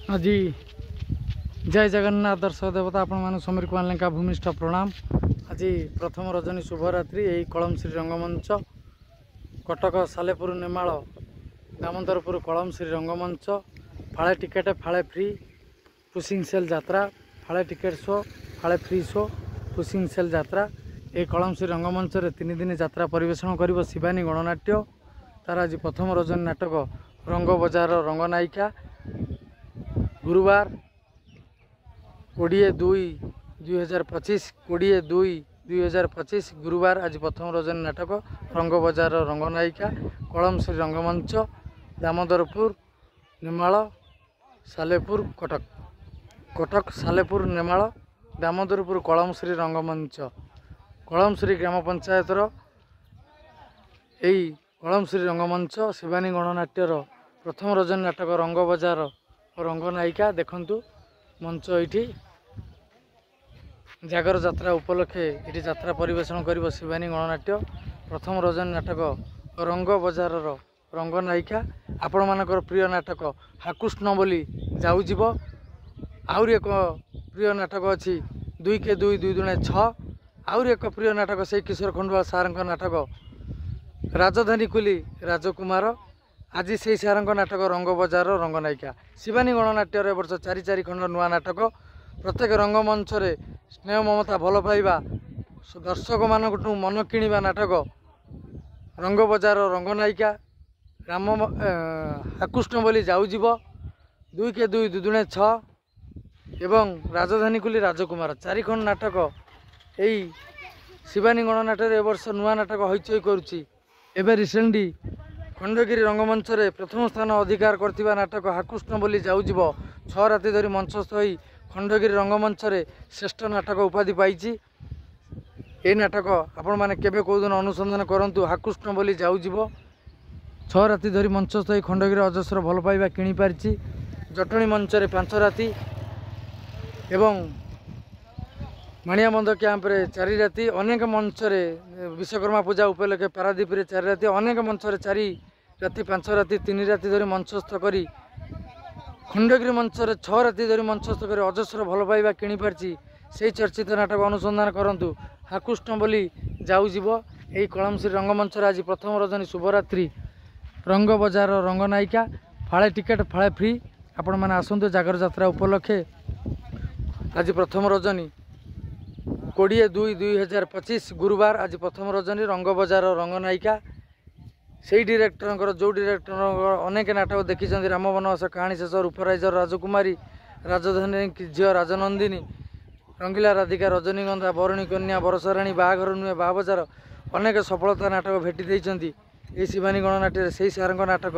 आज जय जगन्नाथ दर्शक देवता आपण मान समीर कुमार लेंका भूमिष्ठ प्रणाम। आज प्रथम रजनी शुभरात्रि यही कलमश्री रंगमंच कटक सालेपुर नेमाल दामोदरपुर कलमश्री रंगमंच फाळे टिकेट फाळे फ्री पुशिंग सेल यात्रा फाळे टिकेट शो फाळे फ्री शो पुशिंग सेल यात्रा ये कलमश्री रंगमंच रे 3 दिन यात्रा परिवेषण कर शिवानी गणनाट्य तार आज प्रथम रजनी नाटक रंग बजार रंगनायिका गुरुवार 20/2/2025 20/2/2025 गुरुवार आज प्रथम रजनी नाटक रंग बजार रंगनायिका कलमश्री रंगमंच दामोदरपुर नेमाल सालेपुर कटक सालेपुर नेमाल दामोदरपुर कलमश्री रंगमंच कलमश्री ग्राम पंचायतर यही कलमश्री रंगमंच शिवानी गणनाट्यर प्रथम रजनी नाटक रंग बजार रंगनायिका देखंतु मंच ये जागर यात्रा उपलक्षे ये यात्रा परिवेषण कर शिवानी गणनाट्य प्रथम रजनी नाटक रंग बजार रंगनायिका आपण मानकर प्रिय नाटक हाकुष्ण बोली जाऊजीव आउरी एक प्रिय नाटक अच्छी 2 के 2 2 दुणे 6 आउरी एक प्रिय नाटक से किशोर खंडवाल सार नाटक राजधानी कुली राजकुमार आज से सार नाटक रंग बजार रंगनायिका शिवानी गणनाट्यर वर्ष 4 खंड नुआ नाटक प्रत्येक रंगमंच स्नेह ममता भल पाइबा दर्शक मान मन किणवा नाटक रंग बजार रंगनायिका राम हाकुष्ण बोली जाऊजीव 2 के 2 2 दुणे 6 एवं राजधानी कुली राजकुमार 4 खंड नाटक यही शिवानी गणनाट्य ए वर्ष नुआ नाटक हईचई करुच्ची एवं रिसेंटली खंडगिरी रंगमंच रे प्रथम स्थान अधिकार करथिबा नाटक हाकुष्ण बोली जाऊजीव 6 राति धरी मंचस्थ होई खंडगिरी रंगमंच रे श्रेष्ठ नाटक उपाधि पाइछि। ए नाटक आपण माने केबे कोदिन अनुसंधान करंतु हाकुष्ण बोली जाऊजीव 6 राति धरी मंचस्थ होई खंडगिरी अजस्र भल पाइबा किनि पारिछि। जटणी मंच रे 5 राति एवं माणियाबंध कैंप रे 4 राति अनेक मंच रे विश्वकर्मा पूजा उपलक्षे पारादीप रे 4 राति अनेक मंच रे 4 राति 5 राति 3 राति धरी मंचस्थ करी खंडगिरी मंच रे 6 राति धरी मंचस्थ करी अजस्र भल पाइबा किनि पारछि से चर्चित नाटक अनुसंधान करंतु हाकुष्ण बोली जाऊजीव एही कलमश्री रंगमंच रे आज प्रथम रजनी शुभरात्रि रंग बजार रंगनायिका फाळे टिकेट फाळे फ्री आपण माने आसंतु जागर यात्रा उपलक्षे आज प्रथम रजनी 20/2/2025 गुरुवार आज प्रथम रजनी रंग बजार रंगनायिका से डायरेक्टर जो डायरेक्टर अनेक नाटक देखी राम वनवास कहानी शेष रूपराइजर राजकुमारी राजधानी झील राजनंदिनी रंगीला राधिका रजनीगंधा बरणी कन्या बरसराणी बाघर नुहे बाबजार अनेक सफलता नाटक भेटी ये शिवानी गणनाट्य से सार नाटक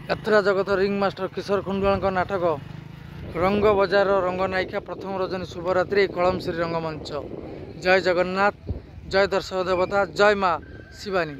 यात्रा जगत रिंग मास्टर किशोर खंडवाल नाटक रंग बजार रंगनायिका प्रथम रजनी शुभरात्रि कलमश्री रंगमंच। जय जगन्नाथ जय दर्शक देवता जय माँ शिवानी।